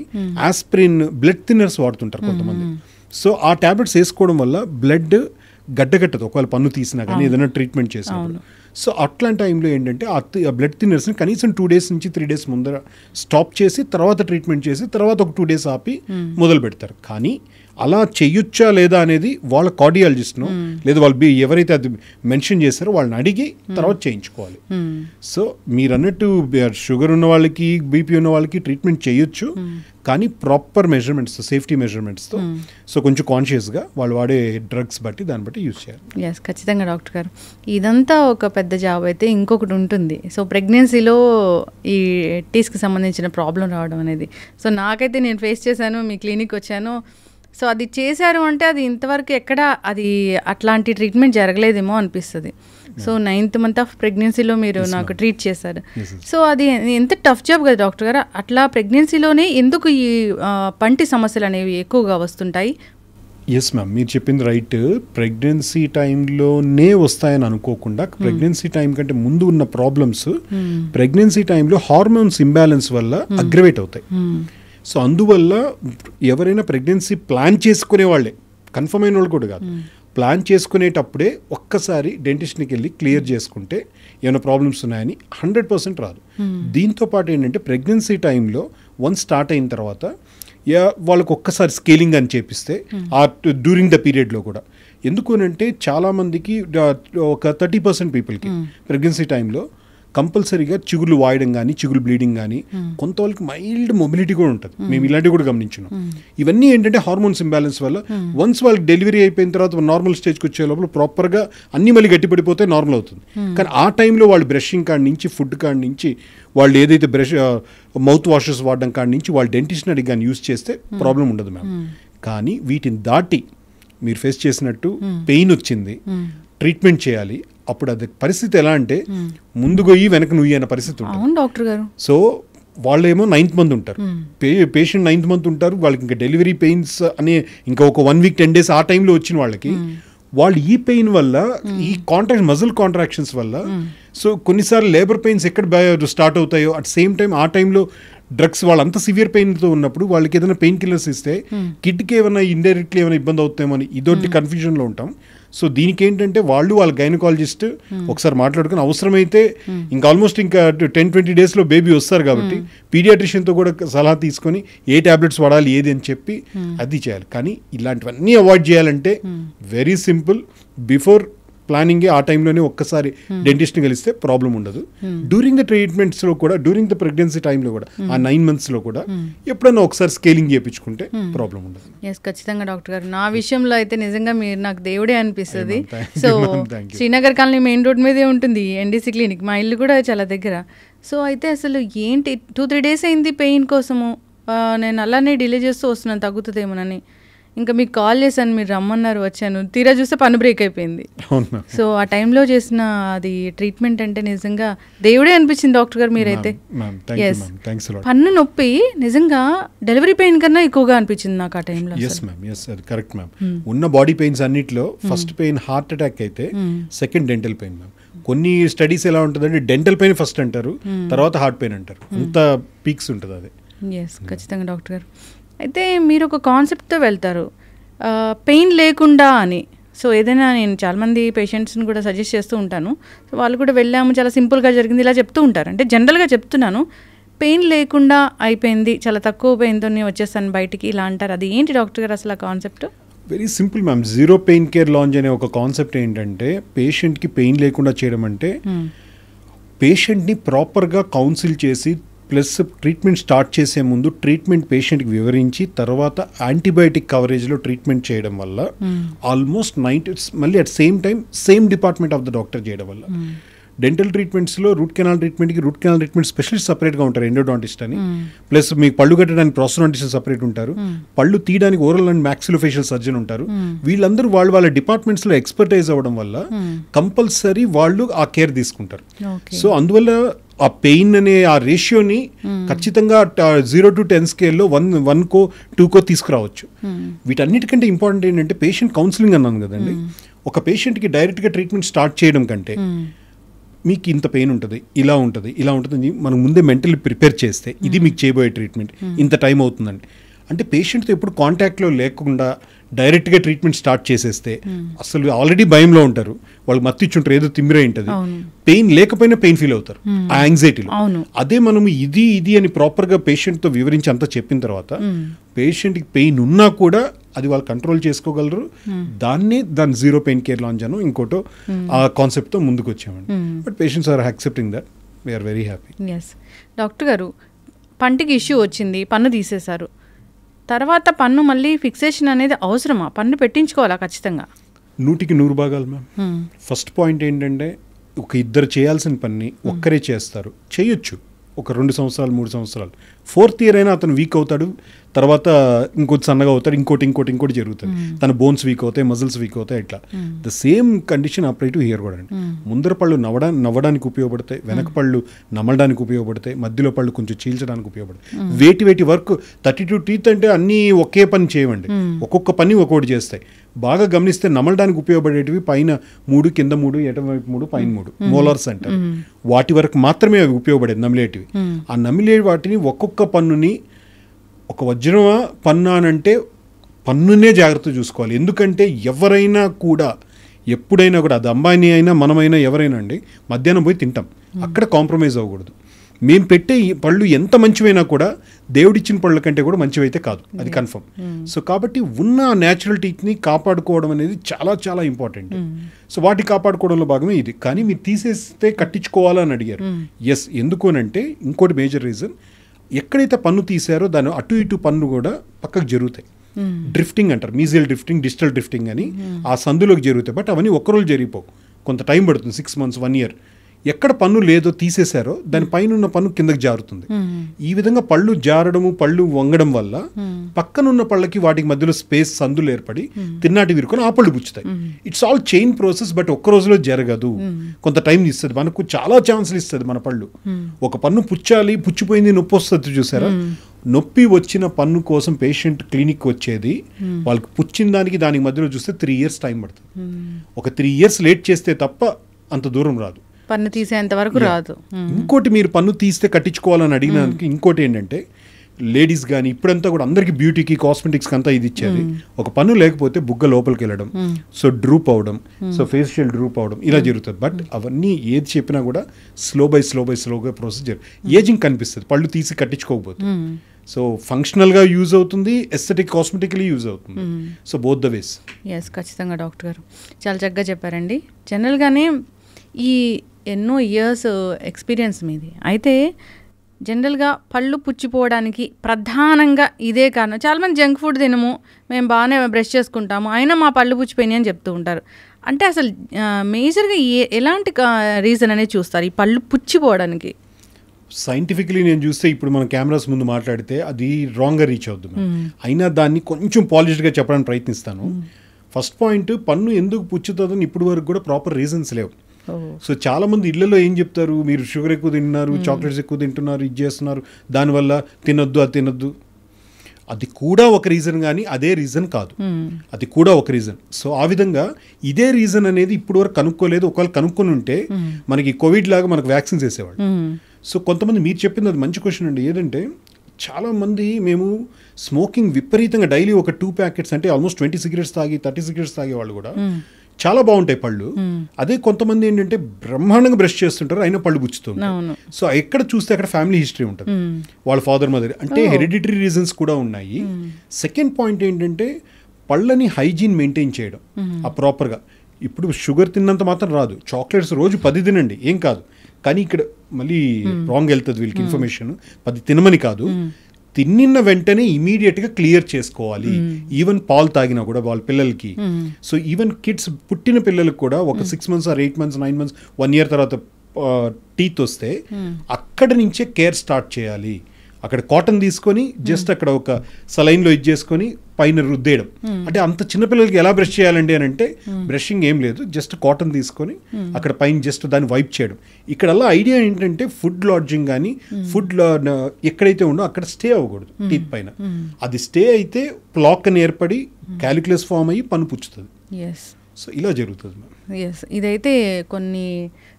ఆస్పిరిన్ బ్లడ్ థిన్నర్స్ వాడుతుంటారు కొంతమంది. సో ఆ ట్యాబ్లెట్స్ వేసుకోవడం వల్ల బ్లడ్ గడ్డగట్టదు ఒకవేళ పన్ను తీసినా కానీ ఏదైనా ట్రీట్మెంట్ చేసినప్పుడు. సో అట్లాంటి టైంలో ఏంటంటే ఆ బ్లడ్ థిన్నర్స్ని కనీసం 2 days నుంచి 3 days ముందర స్టాప్ చేసి తర్వాత ట్రీట్మెంట్ చేసి తర్వాత ఒక 2 days ఆపి మొదలు పెడతారు. కానీ అలా చెయ్యొచ్చా లేదా అనేది వాళ్ళ కార్డియాలజిస్ట్ను లేదా వాళ్ళు ఎవరైతే అది మెన్షన్ చేస్తారో వాళ్ళని అడిగి తర్వాత చేయించుకోవాలి. సో మీరు అన్నట్టు షుగర్ ఉన్న వాళ్ళకి బీపీ ఉన్న వాళ్ళకి ట్రీట్మెంట్ చేయొచ్చు కానీ ప్రాపర్ మెజర్మెంట్స్, సేఫ్టీ మెజర్మెంట్స్తో. సో కొంచెం కాన్షియస్గా వాళ్ళు వాడే డ్రగ్స్ బట్టి దాన్ని బట్టి యూజ్ చేయాలి. ఎస్, ఖచ్చితంగా డాక్టర్ గారు. ఇదంతా ఒక పెద్ద జాబ్ అయితే ఇంకొకటి ఉంటుంది. సో ప్రెగ్నెన్సీలో ఈ టీస్కి సంబంధించిన ప్రాబ్లం రావడం అనేది, సో నాకైతే నేను ఫేస్ చేశాను, మీ క్లినిక్ వచ్చాను. సో అది చేశారు అంటే అది ఇంతవరకు ఎక్కడ అది అట్లాంటి ట్రీట్మెంట్ జరగలేదేమో అనిపిస్తుంది. సో 9th month ఆఫ్ ప్రెగ్నెన్సీలో మీరు నాకు ట్రీట్ చేశారు. సో అది ఎంత టఫ్ జాబ్ కదా డాక్టర్ గారు. అట్లా ప్రెగ్నెన్సీలోనే ఎందుకు ఈ పంటి సమస్యలు అనేవి ఎక్కువగా వస్తుంటాయి? ఎస్ మ్యామ్, మీరు చెప్పింది రైట్. ప్రెగ్నెన్సీ టైంలోనే వస్తాయని అనుకోకుండా ప్రెగ్నెన్సీ టైం కంటే ముందు ఉన్న ప్రాబ్లమ్స్ ప్రెగ్నెన్సీ టైంలో హార్మోన్స్ ఇంబ్యాలెన్స్ వల్ల అగ్రవేట్ అవుతాయి. సో అందువల్ల ఎవరైనా ప్రెగ్నెన్సీ ప్లాన్ చేసుకునే వాళ్ళే, కన్ఫర్మ్ అయిన వాళ్ళు కూడా కాదు, ప్లాన్ చేసుకునేటప్పుడే ఒక్కసారి డెంటిస్ట్కి వెళ్ళి క్లియర్ చేసుకుంటే ఏమైనా ప్రాబ్లమ్స్ ఉన్నాయని 100% రాదు. దీంతో పాటు ఏంటంటే ప్రెగ్నెన్సీ టైంలో వన్స్ స్టార్ట్ అయిన తర్వాత వాళ్ళకు ఒక్కసారి స్కేలింగ్ అని చేపిస్తే ఆ డ్యూరింగ్ ద పీరియడ్లో కూడా, ఎందుకు అంటే చాలామందికి ఒక 30% పీపుల్కి ప్రెగ్నెన్సీ టైంలో కంపల్సరీగా చిగుళ్ళు వాయడం కానీ చిగుళ్ళు బ్లీడింగ్ కానీ, కొంత వాళ్ళకి మైల్డ్ మొబిలిటీ కూడా ఉంటుంది. మేము ఇలాంటివి కూడా గమనించినాం. ఇవన్నీ ఏంటంటే హార్మోన్స్ ఇంబ్యాలెన్స్ వల్ల వన్స్ వాళ్ళకి డెలివరీ అయిపోయిన తర్వాత నార్మల్ స్టేజ్కి వచ్చే లోపల ప్రాపర్గా అన్ని మళ్ళీ గట్టిపడిపోతే నార్మల్ అవుతుంది. కానీ ఆ టైంలో వాళ్ళు బ్రషింగ్ కాడి నుంచి, ఫుడ్ కాడి నుంచి, వాళ్ళు ఏదైతే మౌత్ వాషెస్ వాడడం కాడి నుంచి వాళ్ళు డెంటిస్ట్ని అడిగి కానీ యూజ్ చేస్తే ప్రాబ్లం ఉండదు మ్యామ్. కానీ వీటిని దాటి మీరు ఫేస్ చేసినట్టు పెయిన్ వచ్చింది, ట్రీట్మెంట్ చేయాలి, అప్పుడు అది పరిస్థితి ఎలా అంటే ముందు గొయ్యి వెనక నుయ్యి అన్న పరిస్థితి ఉంటుంది డాక్టర్ గారు. సో వాళ్ళేమో 9th month ఉంటారు, పేషెంట్ 9th month ఉంటారు, వాళ్ళకి ఇంకా డెలివరీ పెయిన్స్ అనే ఇంకా ఒక 1 week 10 days ఆ టైంలో వచ్చిన వాళ్ళకి వాళ్ళు ఈ పెయిన్ వల్ల ఈ మజిల్ కాంట్రాక్షన్స్ వల్ల సో కొన్నిసార్లు లేబర్ పెయిన్స్ ఎక్కడ స్టార్ట్ అవుతాయో అట్ సేమ్ టైం ఆ టైంలో డ్రగ్స్ వాళ్ళంతా సివియర్ పెయిన్తో ఉన్నప్పుడు వాళ్ళకి ఏదైనా పెయిన్ కిల్లర్స్ ఇస్తే కిడ్కి ఏమైనా ఇండైరెక్ట్లీ ఏమైనా ఇబ్బంది అవుతామని ఇదొకటి కన్ఫ్యూజన్లో ఉంటాం. సో దీనికి ఏంటంటే వాళ్ళ గైనకాలజిస్ట్ ఒకసారి మాట్లాడుకుని అవసరమైతే ఇంకా ఆల్మోస్ట్ ఇంకా 10-20 daysలో బేబీ వస్తారు కాబట్టి పీడియాట్రిషియన్తో కూడా సలహా తీసుకొని ఏ ట్యాబ్లెట్స్ వాడాలి ఏది అని చెప్పి అది చేయాలి. కానీ ఇలాంటివన్నీ అవాయిడ్ చేయాలంటే వెరీ సింపుల్, బిఫోర్ ప్లానింగ్ ఆ టైంలోనే ఒక్కసారి డెంటిస్ట్ని కలిస్తే ప్రాబ్లం ఉండదు. డ్యూరింగ్ ద ట్రీట్మెంట్స్లో కూడా, డ్యూరింగ్ ద ప్రెగ్నెన్సీ టైంలో కూడా, ఆ 9 monthsలో కూడా ఎప్పుడైనా ఒకసారి స్కేలింగ్ చేయించుకుంటే ప్రాబ్లం ఉండదు. ఎస్, ఖచ్చితంగా డాక్టర్ గారు. నా విషయంలో అయితే నిజంగా మీరు నాకు దేవుడే అనిపిస్తుంది. So Srinagar colony main road మీదే ఉంటుంది ఎన్డీసీ క్లినిక్, మా ఇల్లు కూడా చాలా దగ్గర. సో అయితే అసలు ఏంటి 2-3 days అయింది పెయిన్ కోసము, నేను అలానే డిలే చేస్తూ వస్తున్నాను తగ్గుతుందేమోనని. ఇంకా మీకు కాల్ చేశాను, మీరు రమ్మన్నారు, వచ్చాను. తీరా చూస్తే పన్ను బ్రేక్ అయిపోయింది. సో ఆ టైంలో చేసిన అది ట్రీట్మెంట్ అంటే నిజంగా దేవుడే అనిపించింది డాక్టర్ గారు మీరైతే. ఎస్, పన్ను నొప్పి నిజంగా డెలివరీ పెయిన్ కన్నా ఎక్కువగా అనిపించింది నాకు ఆ టైంలో. ఎస్ మ్యామ్, ఎస్, అది కరెక్ట్ మ్యామ్. ఉన్న బాడీ పెయిన్స్ అన్నిట్లో ఫస్ట్ పెయిన్ హార్ట్ అటాక్ అయితే, సెకండ్ డెంటల్ పెయిన్ మ్యామ్. కొన్ని స్టడీస్ ఎలా ఉంటుందంటే డెంటల్ పెయిన్ ఫస్ట్ అంటారు, తర్వాత హార్ట్ పెయిన్ అంటారు, అంత పీక్స్ ఉంటుంది అది. ఎస్, ఖచ్చితంగా డాక్టర్ గారు. అయితే మీరు ఒక కాన్సెప్ట్తో వెళ్తారు, పెయిన్ లేకుండా అని. సో ఏదైనా నేను చాలామంది పేషెంట్స్ని కూడా సజెస్ట్ చేస్తూ ఉంటాను. సో వాళ్ళు కూడా వెళ్ళాము, చాలా సింపుల్గా జరిగింది ఇలా చెప్తూ ఉంటారు. అంటే జనరల్గా చెప్తున్నాను, పెయిన్ లేకుండా అయిపోయింది, చాలా తక్కువ పెయిన్తోనే వచ్చేస్తాను బయటికి ఇలా అంటారు. అది ఏంటి డాక్టర్ గారు అసలు ఆ concept? Very simple ma'am. Zero pain care lounge అనే ఒక కాన్సెప్ట్ ఏంటంటే పేషెంట్కి పెయిన్ లేకుండా చేయడం అంటే పేషెంట్ని ప్రాపర్గా కౌన్సిల్ చేసి ప్లస్ ట్రీట్మెంట్ స్టార్ట్ చేసే ముందు ట్రీట్మెంట్ పేషెంట్కి వివరించి తర్వాత యాంటీబయాటిక్ కవరేజ్లో ట్రీట్మెంట్ చేయడం వల్ల ఆల్మోస్ట్ 90 మళ్ళీ at same time same department of the doctor చేయడం వల్ల డెంటల్ ట్రీట్మెంట్స్లో రూట్ కెనాల్ ట్రీట్మెంట్ స్పెషలిస్ట్ సపరేట్గా ఉంటారు, ఎండోడాంటిస్ట్ అని. ప్లస్ మీకు పళ్ళు కట్టడానికి ప్రాస్టోడాంటిస్ట్ సపరేట్ ఉంటారు, పళ్ళు తీయడానికి ఓరల్ అండ్ మ్యాక్సిలోఫేషియల్ సర్జన్ ఉంటారు. వీళ్ళందరూ వాళ్ళ డిపార్ట్మెంట్స్లో ఎక్స్పర్టైజ్ అవ్వడం వల్ల కంపల్సరీ వాళ్ళు ఆ కేర్ తీసుకుంటారు. సో అందువల్ల ఆ పెయిన్ అనే ఆ రేషియోని ఖచ్చితంగా 0 to 10 స్కేల్లో 1కో 2కో తీసుకురావచ్చు. వీటన్నిటికంటే ఇంపార్టెంట్ ఏంటంటే పేషెంట్ కౌన్సిలింగ్ అన్నాను కదండి. ఒక పేషెంట్కి డైరెక్ట్గా ట్రీట్మెంట్ స్టార్ట్ చేయడం కంటే మీకు ఇంత పెయిన్ ఉంటుంది, ఇలా ఉంటుంది మనం ముందే మెంటల్లీ ప్రిపేర్ చేస్తే ఇది మీకు చేయబోయే ట్రీట్మెంట్, ఇంత టైం అవుతుందండి అంటే పేషెంట్తో ఎప్పుడు కాంటాక్ట్లో లేకుండా డైరెక్ట్గా ట్రీట్మెంట్ స్టార్ట్ చేసేస్తే అసలు ఆల్రెడీ భయంలో ఉంటారు, వాళ్ళు మత్తిచ్చుంటారు, ఏదో తిమ్మిరే ఉంటుంది, పెయిన్ లేకపోయినా పెయిన్ ఫీల్ అవుతారు ఆ యాంగ్జైటీలో. అదే మనము ఇది అని ప్రాపర్గా పేషెంట్తో వివరించి అంతా చెప్పిన తర్వాత పేషెంట్కి పెయిన్ ఉన్నా కూడా అది వాళ్ళు కంట్రోల్ చేసుకోగలరు. దాన్ని జీరో పెయిన్ కేర్ లాంచ్ అను ఇంకోటో ఆ కాన్సెప్ట్తో ముందుకు వచ్చామండి. But patients are accepting that, we are very happy. Yes doctor గారు, పంటికి ఇష్యూ వచ్చింది, పన్ను తీసేశారు, తర్వాత పన్ను మళ్ళీ ఫిక్సేషన్ అనేది అవసరమా? పన్ను పెట్టించుకోవాలా ఖచ్చితంగా? 100కి 100 భాగాలు మ్యామ్. ఫస్ట్ పాయింట్ ఏంటంటే ఒక ఇద్దరు చేయాల్సిన పని ఒక్కరే చేస్తారు, చేయొచ్చు ఒక 2 సంవత్సరాలు 3 సంవత్సరాలు. 4th ఇయర్ అయినా అతను వీక్ అవుతాడు, తర్వాత ఇంకోటి సన్నగా అవుతాడు, ఇంకోటి జరుగుతుంది, తన బోన్స్ వీక్ అవుతాయి, మజిల్స్ వీక్ అవుతాయి. ఇట్లా the same condition apply to hear కూడా అండి. ముందర పళ్ళు నవ్వడానికి ఉపయోగపడతాయి, వెనక పళ్ళు నమలడానికి ఉపయోగపడతాయి, మధ్యలో పళ్ళు కొంచెం చీల్చడానికి ఉపయోగపడతాయి. వేటి వర్క్ 32 టీత్ అంటే అన్నీ ఒకే పని చేయవండి, ఒక్కొక్క పని ఒక్కొక్కటి చేస్తాయి. బాగా గమనిస్తే నమలడానికి ఉపయోగపడేటివి పైన 3, కింద 3, ఎడమవైపు 3, పైన 3 మోలార్స్ అంటారు. వాటి వరకు మాత్రమే అవి ఉపయోగపడేది నమిలేటివి. ఆ నమిలే వాటిని ఒక్కొక్క పన్నుని ఒక వజ్రమా పన్ను అనంటే పన్నునే జాగ్రత్త చూసుకోవాలి. ఎందుకంటే ఎవరైనా కూడా ఎప్పుడైనా కూడా అది అంబానీ అయినా మనమైనా ఎవరైనా అండి మధ్యాహ్నం పోయి తింటాం, అక్కడ కాంప్రమైజ్ అవ్వకూడదు. మేము పెట్టే ఈ పళ్ళు ఎంత మంచివైనా కూడా దేవుడిచ్చిన పళ్ళ కంటే కూడా మంచివైతే కాదు, అది కన్ఫర్మ్. సో కాబట్టి ఉన్న న్యాచురల్ టీత్ని కాపాడుకోవడం అనేది చాలా చాలా ఇంపార్టెంట్. సో వాటి కాపాడుకోవడంలో భాగమే ఇది. కానీ మీరు తీసేస్తే కట్టించుకోవాలని అడిగారు. ఎస్, ఎందుకు అనంటే ఇంకోటి మేజర్ రీజన్, ఎక్కడైతే పన్ను తీసారో దాని అటు ఇటు పన్ను కూడా పక్కకు జరుగుతాయి. డ్రిఫ్టింగ్ అంటారు, మీజియల్ డ్రిఫ్టింగ్, డిజిటల్ డ్రిఫ్టింగ్ అని ఆ సందులోకి జరుగుతాయి. బట్ అవన్నీ ఒక్కరోజు జరిగిపోవు, కొంత టైం పడుతుంది, 6 months 1 year. ఎక్కడ పన్ను లేదో తీసేశారో దాని పైన ఉన్న పన్ను కిందకి జారుతుంది. ఈ విధంగా పళ్ళు జారడము, పళ్ళు వంగడం వల్ల పక్కనున్న పళ్ళకి వాటికి మధ్యలో స్పేస్ సందులు ఏర్పడి తిన్నాటి విరుకొని ఆ పళ్ళు పుచ్చుతాయి. It's all chain process. But ఒక్క రోజులో జరగదు, కొంత టైం ఇస్తుంది, మనకు చాలా ఛాన్సులు ఇస్తుంది మన పళ్ళు. ఒక పన్ను పుచ్చాలి, పుచ్చిపోయింది, నొప్పి వస్తుంది చూసారా, నొప్పి వచ్చిన పన్ను కోసం పేషెంట్ క్లినిక్ వచ్చేది వాళ్ళకి పుచ్చిన దానికి మధ్యలో చూస్తే 3 years టైం పడుతుంది. ఒక 3 years లేట్ చేస్తే తప్ప అంత దూరం రాదు, పన్ను తీసేంత వరకు రాదు. ఇంకోటి మీరు పన్ను తీస్తే కట్టించుకోవాలని అడిగినానికి ఇంకోటి ఏంటంటే లేడీస్ కానీ ఇప్పుడంతా కూడా అందరికి బ్యూటీకి కాస్మెటిక్స్కి అంతా ఇది ఇచ్చేది. ఒక పన్ను లేకపోతే బుగ్గ లోపలికి వెళ్ళడం, సో డ్రూప్ అవడం, సో ఫేషియల్ డ్రూప్ అవడం ఇలా జరుగుతుంది. బట్ అవన్నీ ఏది చెప్పినా కూడా స్లోగా ప్రొసీజర్. ఏజింగ్ కనిపిస్తుంది పళ్ళు తీసి కట్టించుకోకపోతే. సో ఫంక్షనల్గా యూజ్ అవుతుంది, ఎస్థెటిక్ కాస్మెటికలీ యూజ్ అవుతుంది. So both the ways. Yes, ఖచ్చితంగా డాక్టర్ గారు చాలా చక్కగా చెప్పారండి. జనరల్గానే ఈ ఎన్నో ఇయర్స్ ఎక్స్పీరియన్స్ మీది అయితే జనరల్గా పళ్ళు పుచ్చిపోవడానికి ప్రధానంగా ఇదే కారణం. చాలామంది జంక్ ఫుడ్ తినము, మేము బాగానే బ్రష్ చేసుకుంటాము, అయినా మా పళ్ళు పుచ్చిపోయినాయి అని చెప్తూ ఉంటారు. అంటే అసలు మేజర్గా ఎలాంటి రీజన్ అనేది చూస్తారు ఈ పళ్ళు పుచ్చిపోవడానికి? సైంటిఫికలీ నేను చూస్తే ఇప్పుడు మన కెమెరాస్ ముందు మాట్లాడితే అది రాంగ్గా రీచ్ అవుతుంది. అయినా దాన్ని కొంచెం పాలిష్డ్గా చెప్పడానికి ప్రయత్నిస్తాను. ఫస్ట్ పాయింట్, పన్ను ఎందుకు పుచ్చుతుందని ఇప్పుడు వరకు కూడా ప్రాపర్ రీజన్స్ లేవు. సో చాలా మంది ఇళ్లలో ఏం చెప్తారు, మీరు షుగర్ ఎక్కువ తింటున్నారు, చాక్లెట్స్ ఎక్కువ తింటున్నారు, ఇది చేస్తున్నారు, దానివల్ల తినొద్దు, అది తినొద్దు. అది కూడా ఒక రీజన్, కానీ అదే రీజన్ కాదు, అది కూడా ఒక రీజన్. సో ఆ విధంగా ఇదే రీజన్ అనేది ఇప్పుడు వరకు కనుక్కోలేదు. ఒకవేళ కనుక్కొని ఉంటే మనకి కోవిడ్ లాగా మనకు వ్యాక్సిన్స్ వేసేవాళ్ళు. సో కొంతమంది మీరు చెప్పింది అది మంచి క్వశ్చన్ అండి. ఏదంటే చాలామంది మేము స్మోకింగ్ విపరీతంగా డైలీ ఒక 2 packets అంటే ఆల్మోస్ట్ 20 cigarettes తాగి 30 cigarettes తాగే వాళ్ళు కూడా చాలా బాగుంటాయి పళ్ళు. అదే కొంతమంది ఏంటంటే బ్రహ్మాండంగా బ్రష్ చేస్తుంటారు, అయినా పళ్ళు పుచ్చుతుంటారు. సో ఎక్కడ చూస్తే అక్కడ ఫ్యామిలీ హిస్టరీ ఉంటుంది, వాళ్ళ ఫాదర్ మదర్, అంటే హెరిడిటరీ రీజన్స్ కూడా ఉన్నాయి. సెకండ్ పాయింట్ ఏంటంటే పళ్ళని హైజీన్ మెయింటైన్ చేయడం ఆ ప్రాపర్గా. ఇప్పుడు షుగర్ తిన్నంత మాత్రం రాదు, చాక్లెట్స్ రోజు 10 తినండి ఏం కాదు, కానీ ఇక్కడ మళ్ళీ రాంగ్ వెళ్తుంది వీళ్ళకి ఇన్ఫర్మేషన్. 10 తినమని కాదు, తిన్న వెంటనే ఇమీడియట్గా క్లియర్ చేసుకోవాలి. ఈవెన్ పాలు తాగినా కూడా వాళ్ళ పిల్లలకి. సో ఈవెన్ కిడ్స్ పుట్టిన పిల్లలకు కూడా ఒక 6 months or 8 months 9 months 1 year తర్వాత టీత్ వస్తే అక్కడ నుంచే కేర్ స్టార్ట్ చేయాలి. అక్కడ కాటన్ తీసుకొని జస్ట్ అక్కడ ఒక సలైన్లో ఇది చేసుకొని పైన రుద్దేయడం. అంటే అంత చిన్నపిల్లలకి ఎలా బ్రష్ చేయాలండి అని అంటే బ్రషింగ్ ఏం లేదు, జస్ట్ కాటన్ తీసుకొని అక్కడ పైన జస్ట్ దాన్ని వైప్ చేయడం. ఇక్కడల్లా ఐడియా ఏంటంటే ఫుడ్ లాడ్జింగ్ కానీ ఫుడ్ ఎక్కడైతే ఉండో అక్కడ స్టే అవ్వకూడదు టీత్ పైన. అది స్టే అయితే ప్లాక్ అని ఏర్పడి క్యాలిక్యులస్ ఫామ్ అయ్యి పన్ను పుచ్చుతుంది. సో ఇలా జరుగుతుంది మ్యామ్. ఇదైతే కొన్ని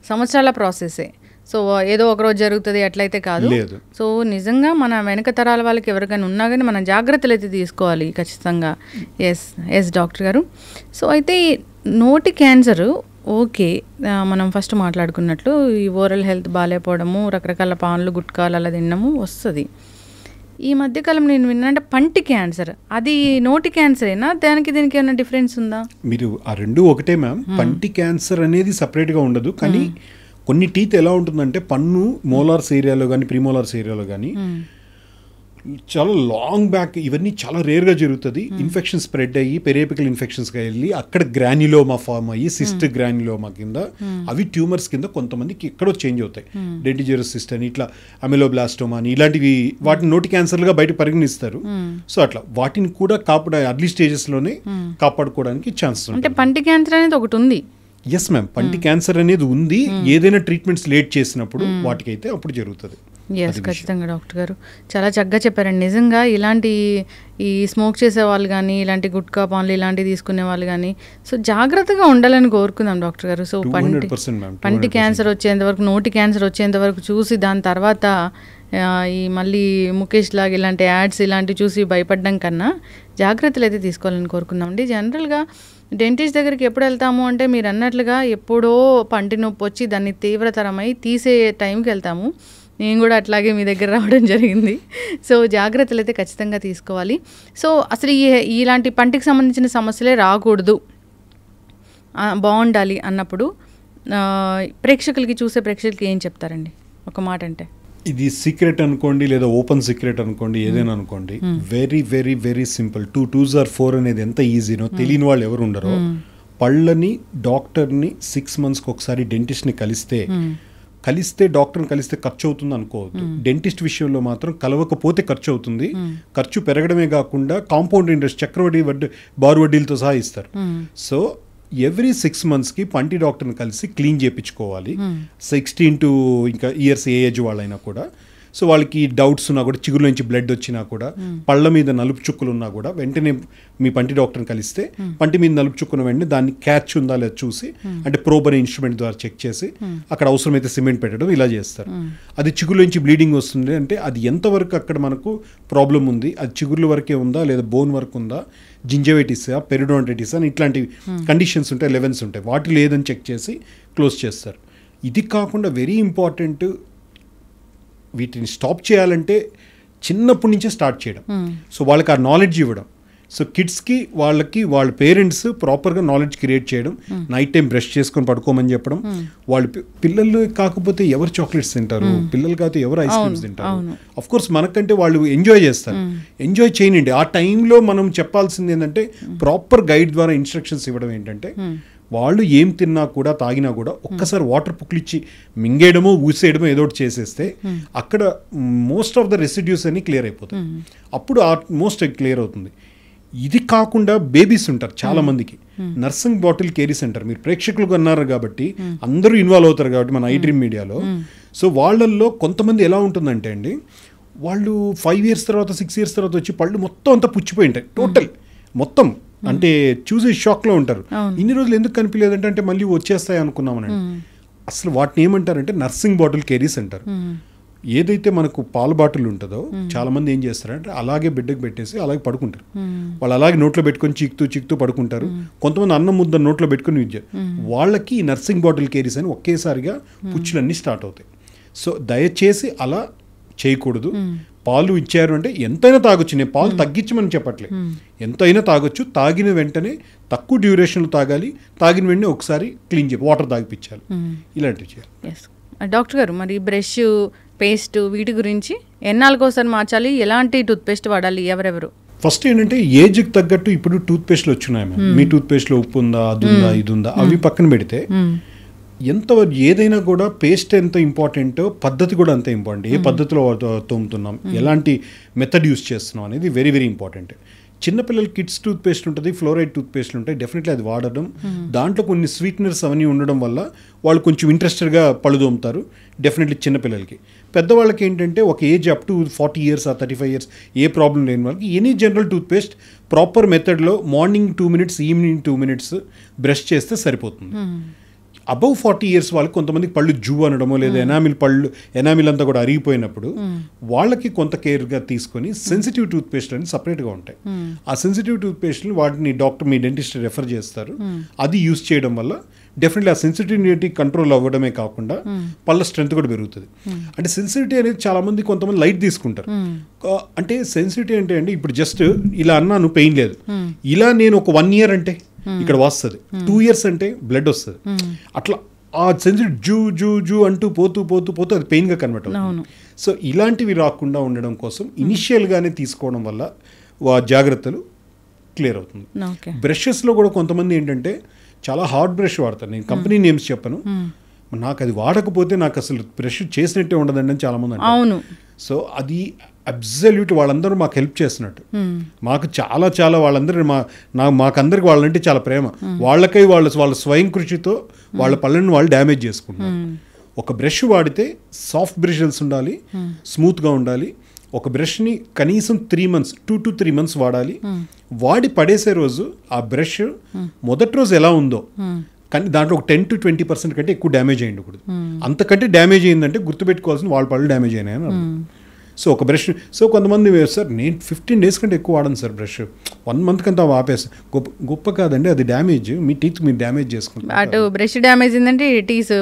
సంవత్సరాల ప్రాసెసే. సో ఏదో ఒకరోజు జరుగుతుంది అట్లయితే కాదు. సో నిజంగా మన వెనక తరాల వాళ్ళకి ఎవరికైనా ఉన్నా కానీ మనం జాగ్రత్తలు అయితే తీసుకోవాలి ఖచ్చితంగా. ఎస్ డాక్టర్ గారు. సో అయితే నోటి క్యాన్సరు ఓకే, మనం ఫస్ట్ మాట్లాడుకున్నట్లు ఈ ఓరల్ హెల్త్ బాగాలేకపోవడము, రకరకాల పాన్లు గుట్కాలు అలా తినడము వస్తుంది. ఈ మధ్యకాలం నేను విన్నానంటే పంటి క్యాన్సర్, అది నోటి క్యాన్సరేనా? దానికి దీనికి ఏమైనా డిఫరెన్స్ ఉందా? మీరు ఆ రెండు ఒకటే మ్యామ్. పంటి క్యాన్సర్ అనేది సపరేట్గా ఉండదు, కానీ కొన్ని టీత్ ఎలా ఉంటుందంటే పన్ను మోలార్స్ ఏరియాలో కానీ ప్రీమోలార్స్ ఏరియాలో కానీ చాలా లాంగ్ బ్యాక్ ఇవన్నీ చాలా రేర్గా జరుగుతుంది. ఇన్ఫెక్షన్ స్ప్రెడ్ అయ్యి పెరియాపికల్ ఇన్ఫెక్షన్స్గా వెళ్ళి అక్కడ గ్రాన్యులోమా ఫామ్ అయ్యి సిస్ట్ గ్రాన్యులోమా కింద అవి ట్యూమర్స్ కింద కొంతమందికి ఎక్కడో చేంజ్ అవుతాయి. డెంటిజరస్ సిస్ట్ అని ఇట్లా అమెలోబ్లాస్టోమా అని ఇలాంటివి వాటిని నోటి క్యాన్సర్లుగా బయట పరిగణిస్తారు. సో అట్లా వాటిని కూడా అర్లీ స్టేజెస్లోనే కాపాడుకోవడానికి ఛాన్స్ ఉంది. అంటే పంటి క్యాన్సర్ అనేది ఒకటి ఉంది. ఎస్ మ్యామ్, పంటి క్యాన్సర్ అనేది ఉంది. ఏదైనా ట్రీట్మెంట్స్ లేట్ చేసినప్పుడు వాటికైతే అప్పుడు జరుగుతుంది. ఎస్ ఖచ్చితంగా డాక్టర్ గారు చాలా చక్కగా చెప్పారండి. నిజంగా ఇలాంటి ఈ స్మోక్ చేసే వాళ్ళు కానీ ఇలాంటి గుట్కా పాన్లు ఇలాంటివి తీసుకునే వాళ్ళు కానీ సో జాగ్రత్తగా ఉండాలని కోరుకుందాం డాక్టర్ గారు. సో పంటి క్యాన్సర్ వచ్చేంత వరకు, నోటి క్యాన్సర్ వచ్చేంత వరకు చూసి దాని తర్వాత ఈ మళ్ళీ ముఖేష్ లాగా ఇలాంటి యాడ్స్ ఇలాంటివి చూసి భయపడడం కన్నా జాగ్రత్తలు అయితే తీసుకోవాలని కోరుకుందామండి. జనరల్గా డెంటిస్ట్ దగ్గరికి ఎప్పుడు వెళ్తాము అంటే మీరు అన్నట్లుగా ఎప్పుడో పంటి నొప్పి వచ్చి దాన్ని తీవ్రతరమై తీసే టైంకి వెళ్తాము. నేను కూడా అట్లాగే మీ దగ్గర రావడం జరిగింది. సో జాగ్రత్తలు అయితే ఖచ్చితంగా తీసుకోవాలి. సో అసలు ఇలాంటి పంటికి సంబంధించిన సమస్యలే రాకూడదు, బాగుండాలి అన్నప్పుడు ప్రేక్షకులకి, చూసే ప్రేక్షకులకి ఏం చెప్తారండి ఒక మాట అంటే? ఇది సీక్రెట్ అనుకోండి లేదా ఓపెన్ సీక్రెట్ అనుకోండి, ఏదైనా అనుకోండి, very very very simple. 2 2s are 4 అనేది ఎంత ఈజీనో తెలియని వాళ్ళు ఎవరు ఉండరో. పళ్ళని డాక్టర్ని 6 monthsకి ఒకసారి డెంటిస్ట్ని కలిస్తే డాక్టర్ని కలిస్తే ఖర్చు అవుతుంది అనుకోవద్దు. డెంటిస్ట్ విషయంలో మాత్రం కలవకపోతే ఖర్చు అవుతుంది. ఖర్చు పెరగడమే కాకుండా కాంపౌండ్ ఇంట్రెస్ట్, చక్రవడ్డీ బారు వడ్డీలతో సహా ఇస్తారు. సో ఎవ్రీ 6 monthsకి పంటి డాక్టర్ని కలిసి క్లీన్ చేయించుకోవాలి. 16 to ఇంకా ఇయర్స్ ఏ ఏజ్ వాళ్ళైనా కూడా. సో వాళ్ళకి డౌట్స్ ఉన్నా కూడా, చిగురు నుంచి బ్లడ్ వచ్చినా కూడా, పళ్ళ మీద నలుపు చుక్కలు ఉన్నా కూడా వెంటనే మీ పంటి డాక్టర్ని కలిస్తే పంటి మీద నలుపు చుక్కున్న వెంటనే దాన్ని క్యాచ్ ఉందా లేదా చూసి, అంటే ప్రోబ్ అనే ఇన్స్ట్రుమెంట్ ద్వారా చెక్ చేసి అక్కడ అవసరమైతే సిమెంట్ పెట్టడం ఇలా చేస్తారు. అది చిగురు నుంచి బ్లీడింగ్ వస్తుంది అంటే అది ఎంతవరకు అక్కడ మనకు ప్రాబ్లం ఉంది, అది చిగుర్ల వరకే ఉందా లేదా బోన్ వరకు ఉందా, జింజవైటిసా పెరిడోంటైటిస్ అని ఇట్లాంటి కండిషన్స్ ఉంటాయి, లెవెన్స్ ఉంటాయి, వాటి లేదని చెక్ చేసి క్లోజ్ చేస్తారు. ఇది కాకుండా వెరీ ఇంపార్టెంట్, వీటిని స్టాప్ చేయాలంటే చిన్నప్పటి నుంచే స్టార్ట్ చేయడం. సో వాళ్ళకి ఆ నాలెడ్జ్ ఇవ్వడం. సో కిడ్స్కి వాళ్ళకి వాళ్ళ పేరెంట్స్ ప్రాపర్గా నాలెడ్జ్ క్రియేట్ చేయడం, నైట్ టైం బ్రష్ చేసుకొని పడుకోమని చెప్పడం. వాళ్ళు పిల్లలు కాకపోతే ఎవరు చాక్లెట్స్ తింటారు, పిల్లలు కాకపోతే ఎవరు ఐస్ క్రీమ్స్ తింటారు. అఫ్ కోర్స్ మనకంటే వాళ్ళు ఎంజాయ్ చేస్తారు, ఎంజాయ్ చేయనండి. ఆ టైంలో మనం చెప్పాల్సింది ఏంటంటే ప్రాపర్ గైడ్ ద్వారా ఇన్స్ట్రక్షన్స్ ఇవ్వడం. ఏంటంటే వాళ్ళు ఏం తిన్నా కూడా తాగినా కూడా ఒక్కసారి వాటర్ పుక్లిచ్చి మింగేయడమో ఊసేయడమో ఏదో ఒకటి చేసేస్తే అక్కడ మోస్ట్ ఆఫ్ ద రెసిడ్యూస్ అన్ని క్లియర్ అయిపోతాయి. అప్పుడు మోస్ట్ క్లియర్ అవుతుంది. ఇది కాకుండా బేబీస్ ఉంటారు చాలా మందికి, నర్సింగ్ బాటిల్ కేరీ సెంటర్, మీరు ప్రేక్షకులు అన్నారు కాబట్టి అందరూ ఇన్వాల్వ్ అవుతారు కాబట్టి మన ఐ డ్రీమ్ మీడియాలో. సో వాళ్ళల్లో కొంతమంది ఎలా ఉంటుందంటే అండి, వాళ్ళు 5 years తర్వాత 6 years తర్వాత వచ్చి పళ్ళు మొత్తం అంతా పుచ్చిపోయి ఉంటాయి, టోటల్ మొత్తం. అంటే చూసి షాక్లో ఉంటారు, ఇన్ని రోజులు ఎందుకు కనిపించలేదంటే అంటే మళ్ళీ వచ్చేస్తాయి అనుకున్నామనండి. అసలు వాటిని ఏమంటారంటే నర్సింగ్ బాటిల్ కేరీస్ అంటారు. ఏదైతే మనకు పాల బాటిల్ ఉంటుందో చాలా మంది ఏం చేస్తారంటే అలాగే బిడ్డకు పెట్టేసి అలాగే పడుకుంటారు. వాళ్ళు అలాగే నోట్లో పెట్టుకొని చీకుతూ పడుకుంటారు. కొంతమంది అన్నం ముద్ద నోట్లో పెట్టుకొని యూజ్ చేస్తారు. వాళ్ళకి నర్సింగ్ బాటిల్ కేరీస్ అని ఒకేసారిగా పుచ్చులన్నీ స్టార్ట్ అవుతాయి. సో దయచేసి అలా చేయకూడదు. పాలు ఇచ్చారు అంటే ఎంతైనా తాగొచ్చు. నేను పాలు తగ్గించమని చెప్పట్లేదు, ఎంతైనా తాగొచ్చు. తాగిన వెంటనే తక్కువ డ్యూరేషన్లో తాగాలి. తాగిన వెంటనే ఒకసారి క్లీన్ చేయాలి, వాటర్ తాగిపించాలి, ఇలాంటివి చేయాలి. డాక్టర్ గారు, మరి బ్రష్, పేస్ట్ వీటి గురించి ఎన్నాళ్ళకోసారి మార్చాలి? ఎలాంటి టూత్పేస్ట్ వాడాలి? ఎవరెవరు? ఫస్ట్ ఏంటంటే ఏజ్కి తగ్గట్టు ఇప్పుడు టూత్పేస్ట్లు వచ్చినాయి మ్యామ్. మీ టూత్పేస్ట్లో ఉప్పు ఉందా, అది ఉందా, ఇది ఉందా, అవి పక్కన పెడితే ఎంత ఏదైనా కూడా పేస్ట్ ఎంత ఇంపార్టెంటో పద్ధతి కూడా అంతే ఇంపార్టెంట్. ఏ పద్ధతిలో తోముతున్నాం, ఎలాంటి మెథడ్ యూస్ చేస్తున్నాం అనేది వెరీ వెరీ ఇంపార్టెంట్. చిన్నపిల్లలకి కిడ్స్ టూత్పేస్ట్ ఉంటుంది, ఫ్లోరైడ్ టూత్పేస్ట్లు ఉంటాయి. డెఫినెట్లీ అది వాడడం, దాంట్లో కొన్ని స్వీట్నర్స్ అవన్నీ ఉండడం వల్ల వాళ్ళు కొంచెం ఇంట్రెస్టెడ్గా పళ్ళు తోముతారు. డెఫినెట్లీ చిన్నపిల్లలకి. పెద్దవాళ్ళకి ఏంటంటే ఒక age up to 40 years 35 years A problem లేని వాళ్ళకి ఎనీ జనరల్ టూత్పేస్ట్ ప్రాపర్ మెథడ్లో morning 2 minutes, evening 2 minutes brush చేస్తే సరిపోతుంది. అబౌవ్ 40 years వాళ్ళకి కొంతమందికి పళ్ళు జూ అనడమో లేదా ఎనామిల్ అంతా కూడా అరిగిపోయినప్పుడు వాళ్ళకి కొంత కేర్గా తీసుకొని సెన్సిటివ్ టూత్పేస్ట్ అని సపరేట్గా ఉంటాయి. ఆ సెన్సిటివ్ టూత్పేస్ట్ని వాటిని డాక్టర్, మీ డెంటిస్ట్ రెఫర్ చేస్తారు. అది యూస్ చేయడం వల్ల డెఫినెట్లీ ఆ సెన్సిటివిటీ కంట్రోల్ అవ్వడమే కాకుండా పళ్ళ స్ట్రెంత్ కూడా పెరుగుతుంది. అంటే సెన్సిటివిటీ అనేది చాలా మంది కొంతమంది లైట్ తీసుకుంటారు. అంటే సెన్సిటివిటీ అంటే అండి, ఇప్పుడు జస్ట్ ఇలా అన్నాను పెయిన్ లేదు, ఇలా నేను ఒక 1 year అంటే ఇక్కడ వస్తుంది, 2 years అంటే బ్లడ్ వస్తుంది. అట్లా ఆ సెన్సిటివ్ జూ జూ జూ అంటూ పోతూ అది పెయిన్గా కన్వర్ట్ అవుతుంది. సో ఇలాంటివి రాకుండా ఉండడం కోసం ఇనిషియల్గానే తీసుకోవడం వల్ల జాగ్రత్తలు క్లియర్ అవుతుంది. బ్రషెస్లో కూడా కొంతమంది ఏంటంటే చాలా హార్డ్ బ్రష్ వాడతారు. నేను కంపెనీ నేమ్స్ చెప్పను, నాకు అది వాడకపోతే నాకు అసలు బ్రష్ చేసినట్టే ఉండదండి అని చాలామంది అంటారు. సో అది అబ్సల్యూట్ వాళ్ళందరూ మాకు హెల్ప్ చేస్తున్నట్టు. మాకు చాలా వాళ్ళందరూ మాకందరికి వాళ్ళంటే చాలా ప్రేమ. వాళ్ళకై వాళ్ళ స్వయం కృషితో వాళ్ళ పళ్ళని వాళ్ళు డ్యామేజ్ చేసుకుంటున్నారు. ఒక బ్రష్ వాడితే సాఫ్ట్ బ్రిజిల్స్ ఉండాలి, స్మూత్గా ఉండాలి. ఒక బ్రష్ని కనీసం 3 months 2 to 3 months వాడాలి. వాడి పడేసే రోజు ఆ బ్రష్ మొదటి రోజు ఎలా ఉందో కానీ దాంట్లో ఒక 10 to 20% కంటే ఎక్కువ డ్యామేజ్ అయ్యకూడదు. అంతకంటే డ్యామేజ్ అయిందంటే గుర్తుపెట్టుకోవాల్సిన వాళ్ళ పళ్ళు డ్యామేజ్ అయినాయని అర్థం. సో ఒక బ్రష్, సో కొంతమంది సార్ నేను 15 days కంటే ఎక్కువ వాడను సార్ బ్రష్, 1 month కంతా ఆపేస్తాను. గొప్ప కాదండి, అది డ్యామేజ్, మీ టీత్ మీరు డ్యామేజ్ చేసుకుంటారు. అటు బ్రష్ డ్యామేజ్ అయిందంటే టీత్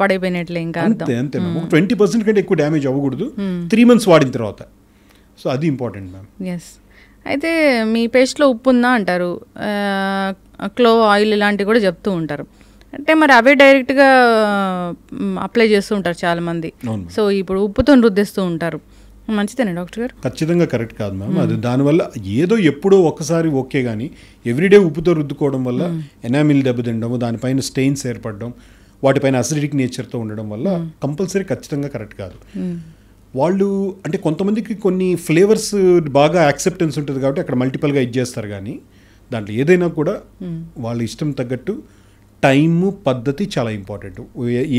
పడైపోయినట్లే. ఇంకా అంతే ఒక 20% కంటే ఎక్కువ డ్యామేజ్ అవ్వకూడదు 3 months వాడిన తర్వాత. సో అది ఇంపార్టెంట్ మ్యామ్. ఎస్. అయితే మీ పేస్ట్లో ఉప్పు ఉందా అంటారు, క్లో ఆయిల్ ఇలాంటివి కూడా చెప్తూ ఉంటారు. అంటే మరి అవే డైరెక్ట్గా అప్లై చేస్తూ ఉంటారు చాలామంది. సో ఇప్పుడు ఉప్పుతో రుద్దేస్తూ ఉంటారు, మంచిదేనా డాక్టర్ గారు? ఖచ్చితంగా కరెక్ట్ కాదు మ్యామ్. అది దానివల్ల ఏదో ఎప్పుడో ఒకసారి ఓకే, కానీ ఎవ్రీడే ఉప్పుతో రుద్దుకోవడం వల్ల ఎనామిల్ దెబ్బతినడం, దానిపైన స్టెయిన్స్ ఏర్పడడం, వాటిపైన అసిడిక్ నేచర్తో ఉండడం వల్ల కంపల్సరీ ఖచ్చితంగా కరెక్ట్ కాదు. వాళ్ళు అంటే కొంతమందికి కొన్ని ఫ్లేవర్స్ బాగా యాక్సెప్టెన్స్ ఉంటుంది కాబట్టి అక్కడ మల్టిపల్గా ఇచ్చేస్తారు. కానీ దాంట్లో ఏదైనా కూడా వాళ్ళ ఇష్టం తగ్గట్టు టైము, పద్ధతి చాలా ఇంపార్టెంట్.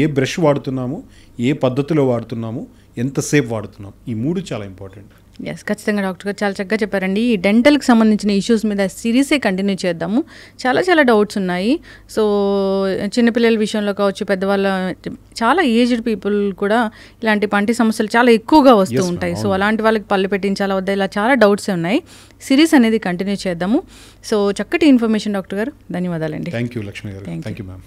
ఏ బ్రష్ వాడుతున్నాము, ఏ పద్ధతిలో వాడుతున్నాము, ఎంతసేపు వాడుతున్నాం, ఈ 3 చాలా ఇంపార్టెంట్. ఎస్, ఖచ్చితంగా డాక్టర్ గారు చాలా చక్కగా చెప్పారండి. ఈ డెంటల్కి సంబంధించిన ఇష్యూస్ మీద సిరీసే కంటిన్యూ చేద్దాము. చాలా డౌట్స్ ఉన్నాయి. సో చిన్నపిల్లల విషయంలో కావచ్చు, పెద్దవాళ్ళ, చాలా ఏజ్డ్ పీపుల్ కూడా ఇలాంటి పంటి సమస్యలు చాలా ఎక్కువగా వస్తూ ఉంటాయి. సో అలాంటి వాళ్ళకి పళ్ళు పెట్టించాలా వద్దా, ఇలా చాలా డౌట్స్ ఉన్నాయి. సిరీస్ అనేది కంటిన్యూ చేద్దాము. సో చక్కటి ఇన్ఫర్మేషన్ డాక్టర్ గారు, ధన్యవాదాలండి. థ్యాంక్ యూ లక్ష్మి గారు. Thank you ma'am.